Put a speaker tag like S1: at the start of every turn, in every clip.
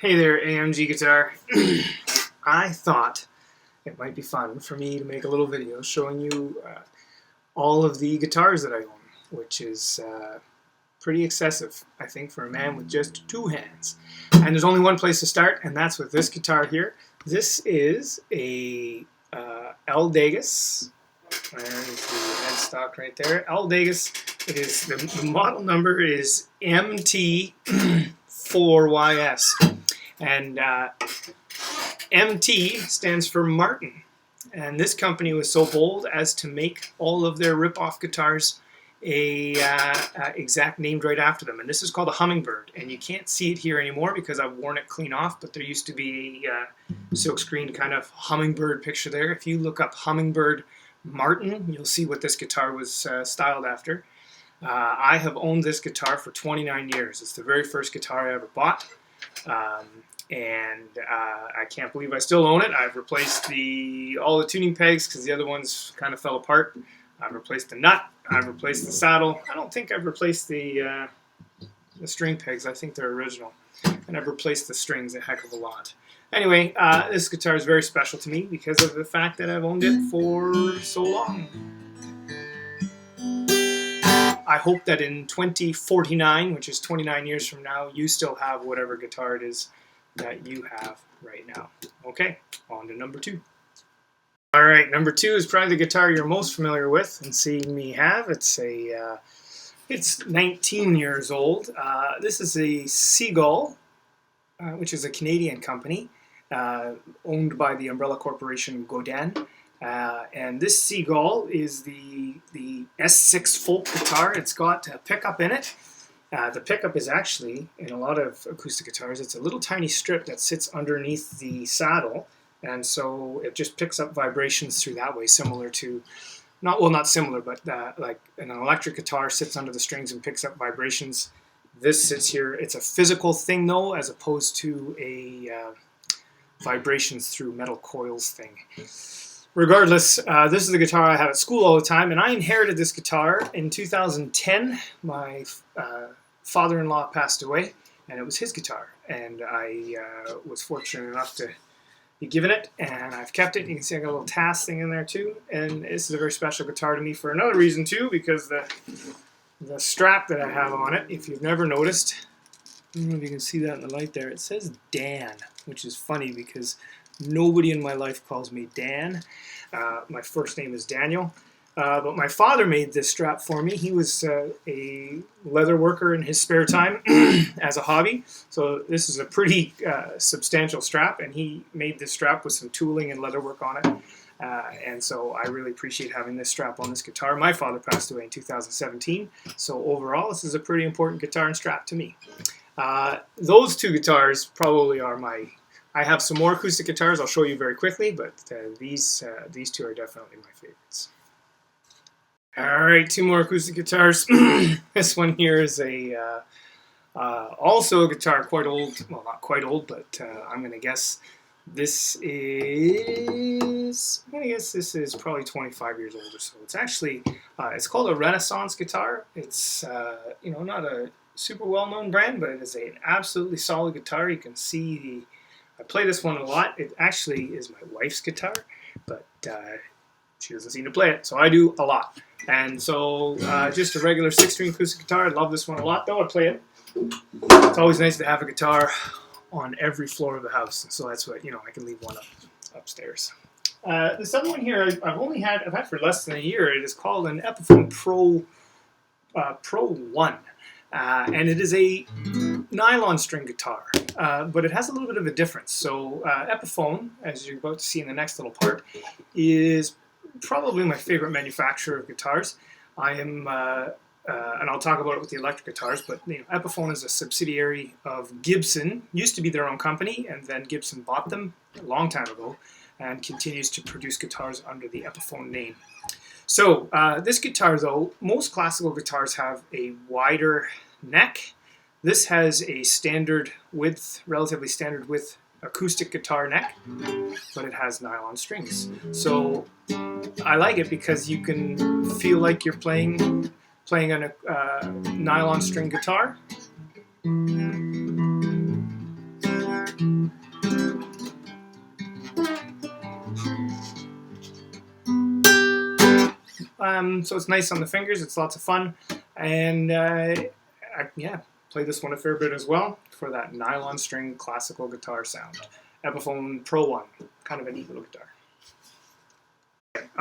S1: Hey there, AMG Guitar. I thought it might be fun for me to make a little video showing you all of the guitars that I own, which is pretty excessive, I think, for a man with just two hands. And there's only one place to start, and that's with this guitar here. This is a L Degas. There's the headstock right there. L Degas. It is the model number is MT4YS. And MT stands for Martin. And this company was so bold as to make all of their rip-off guitars exact named right after them. And this is called a Hummingbird. And you can't see it here anymore because I've worn it clean off, but there used to be a silkscreen kind of Hummingbird picture there. If you look up Hummingbird Martin, you'll see what this guitar was styled after. I have owned this guitar for 29 years. It's the very first guitar I ever bought. I can't believe I still own it. I've replaced all the tuning pegs because the other ones kind of fell apart. I've replaced the nut. I've replaced the saddle. I don't think I've replaced the string pegs. I think they're original. And I've replaced the strings a heck of a lot. Anyway, this guitar is very special to me because of the fact that I've owned it for so long. I hope that in 2049, which is 29 years from now, you still have whatever guitar it is that you have right now. Okay, on to number two. All right, number two is probably the guitar you're most familiar with and seeing me have. It's 19 years old. This is a Seagull, which is a Canadian company owned by the umbrella corporation Godin. And this Seagull is the S6 folk guitar. It's got a pickup in it. The pickup is actually, in a lot of acoustic guitars, it's a little tiny strip that sits underneath the saddle, and so it just picks up vibrations through that way, similar to, not similar, but like an electric guitar sits under the strings and picks up vibrations. This sits here. It's a physical thing, though, as opposed to a vibrations through metal coils thing. Regardless, this is the guitar I have at school all the time, and I inherited this guitar in 2010. My father-in-law passed away, and it was his guitar, and I was fortunate enough to be given it, and I've kept it. You can see I got a little task thing in there too, and this is a very special guitar to me for another reason too, because the strap that I have on it, if you've never noticed, I don't know if you can see that in the light there, it says Dan, which is funny because nobody in my life calls me Dan. My first name is Daniel. But my father made this strap for me. He was a leather worker in his spare time as a hobby. So this is a pretty substantial strap, and he made this strap with some tooling and leather work on it. And so I really appreciate having this strap on this guitar. My father passed away in 2017. So overall, this is a pretty important guitar and strap to me. Those two guitars probably are I have some more acoustic guitars I'll show you very quickly, but these two are definitely my favorites. All right, two more acoustic guitars. This one here is also a guitar quite old. Well, not quite old, but I'm going to guess this is probably 25 years old or so. It's actually it's called a Renaissance guitar. It's not a super well-known brand, but it is an absolutely solid guitar. You can see I play this one a lot. It actually is my wife's guitar, but she doesn't seem to play it, so I do a lot. And so just a regular 6-string acoustic guitar. I love this one a lot, though. I play it. It's always nice to have a guitar on every floor of the house. So that's what, I can leave one upstairs. This other one here I've had for less than a year. It is called an Epiphone Pro 1. And it is a nylon string guitar, but it has a little bit of a difference. So Epiphone, as you're about to see in the next little part, is probably my favorite manufacturer of guitars. I am, and I'll talk about it with the electric guitars, but Epiphone is a subsidiary of Gibson. Used to be their own company, and then Gibson bought them a long time ago, and continues to produce guitars under the Epiphone name. So this guitar, though, most classical guitars have a wider neck. This has a standard width, relatively standard width acoustic guitar neck, but it has nylon strings. So I like it because you can feel like you're playing on a nylon string guitar. So it's nice on the fingers. It's lots of fun. And yeah, play this one a fair bit as well for that nylon string classical guitar sound. Epiphone Pro 1, kind of a neat little guitar.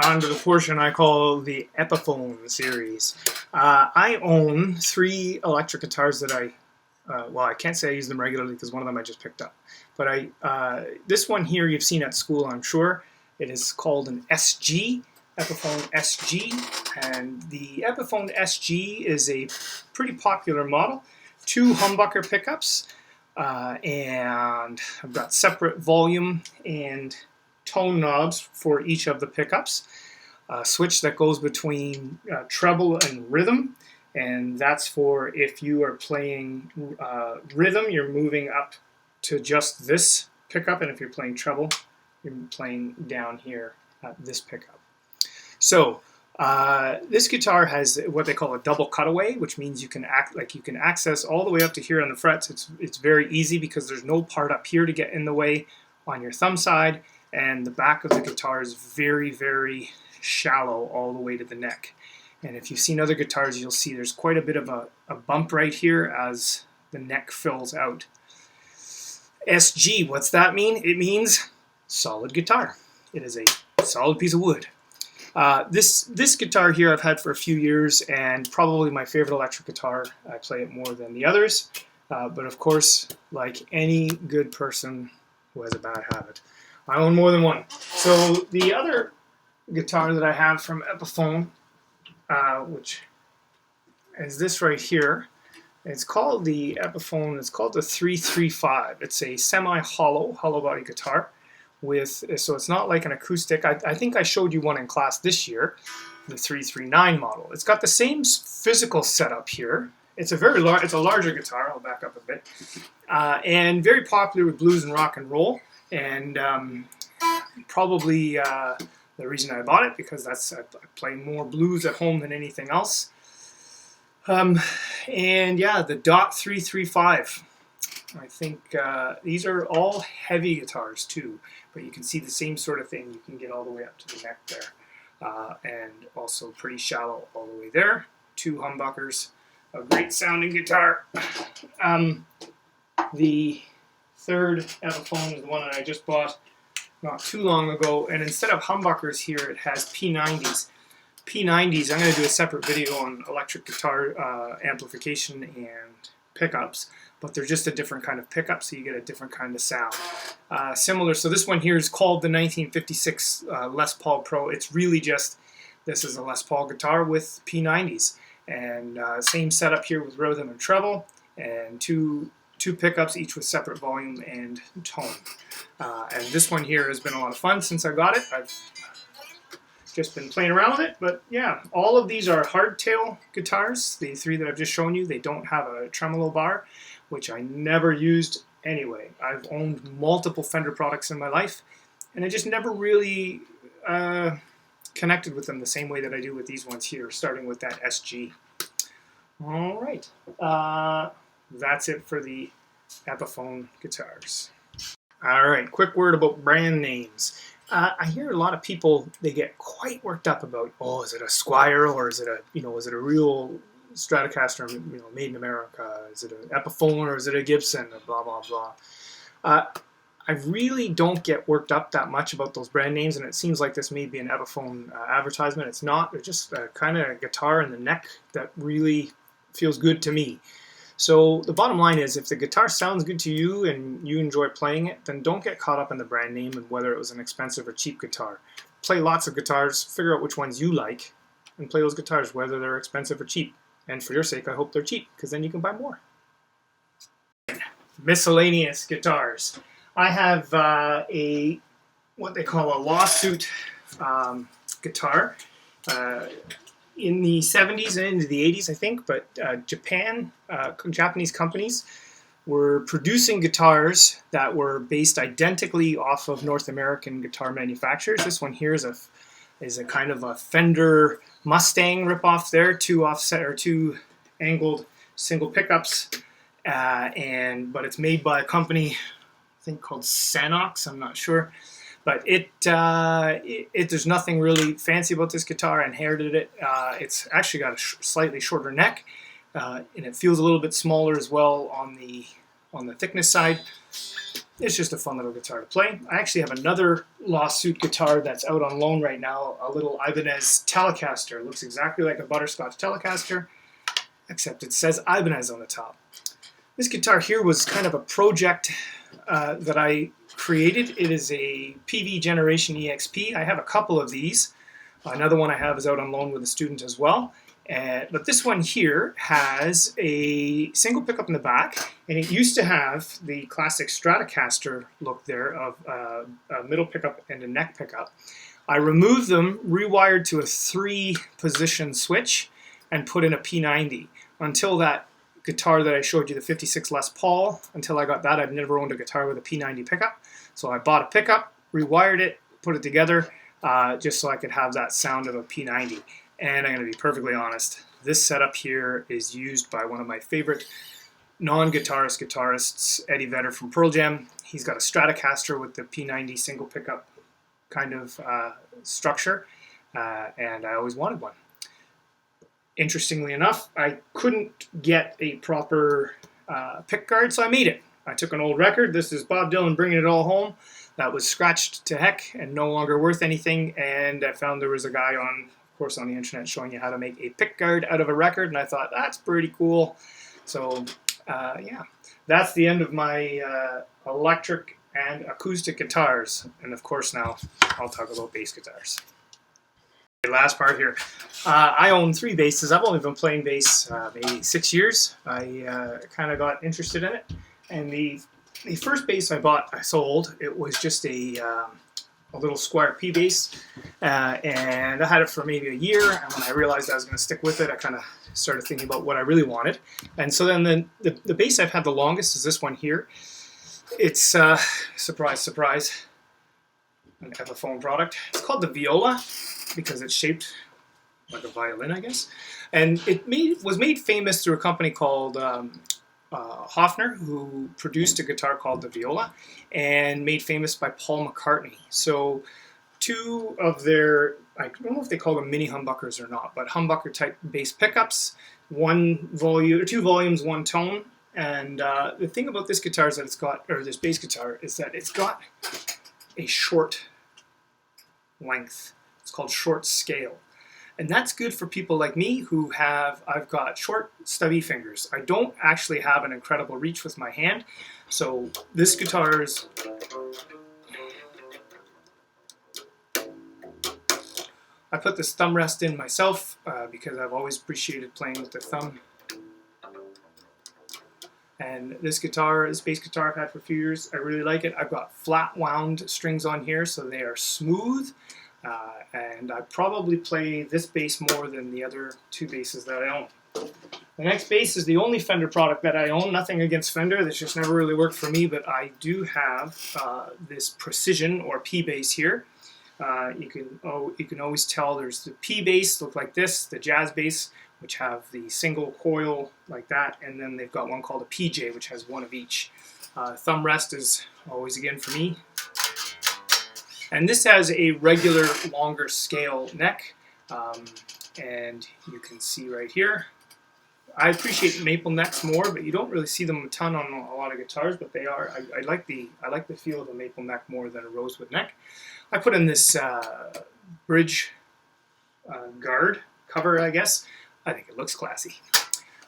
S1: On to the portion I call the Epiphone series. I own 3 electric guitars that well, I can't say I use them regularly because one of them I just picked up. But this one here you've seen at school, I'm sure. It is called an SG, Epiphone SG. And the Epiphone SG is a pretty popular model. 2 humbucker pickups. And I've got separate volume and tone knobs for each of the pickups. A switch that goes between treble and rhythm, and that's for if you are playing rhythm, you're moving up to just this pickup, and if you're playing treble, you're playing down here at this pickup. So this guitar has what they call a double cutaway, which means you can access all the way up to here on the frets. It's very easy because there's no part up here to get in the way on your thumb side, and the back of the guitar is very, very shallow all the way to the neck. And if you've seen other guitars, you'll see there's quite a bit of a bump right here as the neck fills out. SG, what's that mean? It means solid guitar. It is a solid piece of wood. This guitar here I've had for a few years, and probably my favorite electric guitar. I play it more than the others, but of course, like any good person who has a bad habit, I own more than one. So the other guitar that I have from Epiphone, which is this right here, it's called the Epiphone, it's called the 335. It's a semi-hollow, hollow body guitar. So it's not like an acoustic. I think I showed you one in class this year, the 339 model. It's got the same physical setup here. It's a larger guitar. I'll back up a bit, and very popular with blues and rock and roll. And probably the reason I bought it, because I play more blues at home than anything else. And yeah, the Dot 335. I think these are all heavy guitars too, but you can see the same sort of thing. You can get all the way up to the neck there, and also pretty shallow all the way there. 2 humbuckers, a great sounding guitar. The third Epiphone is the one that I just bought not too long ago, and instead of humbuckers here, it has P90s. P90s, I'm going to do a separate video on electric guitar amplification and pickups, but they're just a different kind of pickup, so you get a different kind of sound. Similar, so this one here is called the 1956 Les Paul Pro. It's really just, this is a Les Paul guitar with P90s, and same setup here with rhythm and treble, and two pickups, each with separate volume and tone. And this one here has been a lot of fun since I got it. I've just been playing around with it, but yeah, all of these are hardtail guitars. The 3 that I've just shown you, they don't have a tremolo bar, which I never used anyway. I've owned multiple Fender products in my life, and I just never really connected with them the same way that I do with these ones here, starting with that SG. All right, that's it for the Epiphone guitars. All right, quick word about brand names. I hear a lot of people, they get quite worked up about, oh, is it a Squire, or is it a real Stratocaster, made in America? Is it an Epiphone, or is it a Gibson? Blah blah blah. I really don't get worked up that much about those brand names, and it seems like this may be an Epiphone advertisement. It's not. It's just a kind of guitar in the neck that really feels good to me. So the bottom line is, if the guitar sounds good to you and you enjoy playing it, then don't get caught up in the brand name and whether it was an expensive or cheap guitar. Play lots of guitars, figure out which ones you like, and play those guitars, whether they're expensive or cheap. And for your sake, I hope they're cheap, because then you can buy more. Miscellaneous guitars. I have what they call a lawsuit guitar. In the 70s and into the 80s, I think, but Japanese companies were producing guitars that were based identically off of North American guitar manufacturers. This one here is a kind of a Fender Mustang ripoff there, 2 angled single pickups, but it's made by a company I think called Sanox, I'm not sure. But there's nothing really fancy about this guitar. I inherited it. It's actually got a slightly shorter neck, and it feels a little bit smaller as well on the thickness side. It's just a fun little guitar to play. I actually have another lawsuit guitar that's out on loan right now, a little Ibanez Telecaster. It looks exactly like a butterscotch Telecaster, except it says Ibanez on the top. This guitar here was kind of a project that I created. It is a PV Generation EXP. I have a couple of these. Another one I have is out on loan with a student as well. But this one here has a single pickup in the back, and it used to have the classic Stratocaster look there of a middle pickup and a neck pickup. I removed them, rewired to a 3-position switch, and put in a P90. Until that guitar that I showed you, the 56 Les Paul, until I got that, I've never owned a guitar with a P90 pickup. So I bought a pickup, rewired it, put it together, just so I could have that sound of a P90. And I'm going to be perfectly honest, this setup here is used by one of my favorite non-guitarists, Eddie Vedder from Pearl Jam. He's got a Stratocaster with the P90 single pickup kind of structure, and I always wanted one. Interestingly enough, I couldn't get a proper pick guard, so I made it. I took an old record. This is Bob Dylan Bringing It All Home. That was scratched to heck and no longer worth anything, and I found there was a guy on the internet showing you how to make a pick guard out of a record, and I thought that's pretty cool. So yeah, that's the end of my electric and acoustic guitars, and of course now I'll talk about bass guitars. The last part here, I own 3 basses. I've only been playing bass maybe 6 years. I kind of got interested in it, and the first bass I sold, it was just a little Squire P bass, and I had it for maybe a year, and when I realized I was going to stick with it, I kind of started thinking about what I really wanted. And so then the bass I've had the longest is this one here. It's, surprise, surprise, an Epiphone product. It's called the Viola because it's shaped like a violin, I guess. And it was made famous through a company called Hofner, who produced a guitar called the Viola, and made famous by Paul McCartney. So 2 of their, I don't know if they call them mini humbuckers or not, but humbucker type bass pickups, 2 volumes, 1 tone. And the thing about this guitar is that it's got, or this bass guitar, is that it's got a short length. It's called short scale. And that's good for people like me who I've got short, stubby fingers. I don't actually have an incredible reach with my hand. So this guitar's, I put this thumb rest in myself because I've always appreciated playing with the thumb. And this bass guitar I've had for a few years. I really like it. I've got flat wound strings on here, so they are smooth. And I probably play this bass more than the other 2 basses that I own. The next bass is the only Fender product that I own. Nothing against Fender, this just never really worked for me, but I do have this Precision or P bass here. You can always tell there's the P bass, look like this, the Jazz bass, which have the single coil like that, and then they've got one called a PJ, which has 1 of each. Thumb rest is always again for me. And this has a regular longer scale neck, and you can see right here. I appreciate maple necks more, but you don't really see them a ton on a lot of guitars, but they are. I like the feel of a maple neck more than a rosewood neck. I put in this bridge guard cover, I guess. I think it looks classy.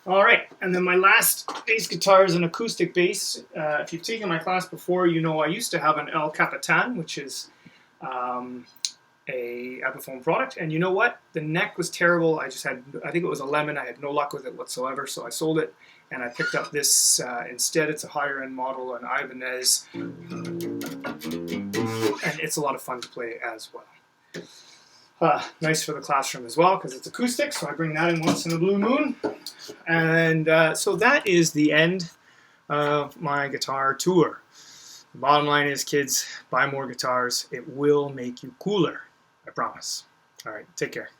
S1: All right, and then my last bass guitar is an acoustic bass. If you've taken my class before, you know I used to have an El Capitan, which is a Epiphone product, and you know what? The neck was terrible. I think it was a lemon. I had no luck with it whatsoever, so I sold it, and I picked up this instead. It's a higher end model, an Ibanez, and it's a lot of fun to play as well. Nice for the classroom as well because it's acoustic, so I bring that in once in a blue moon. And so that is the end of my guitar tour. The bottom line is, kids, buy more guitars. It will make you cooler. I promise. All right, take care.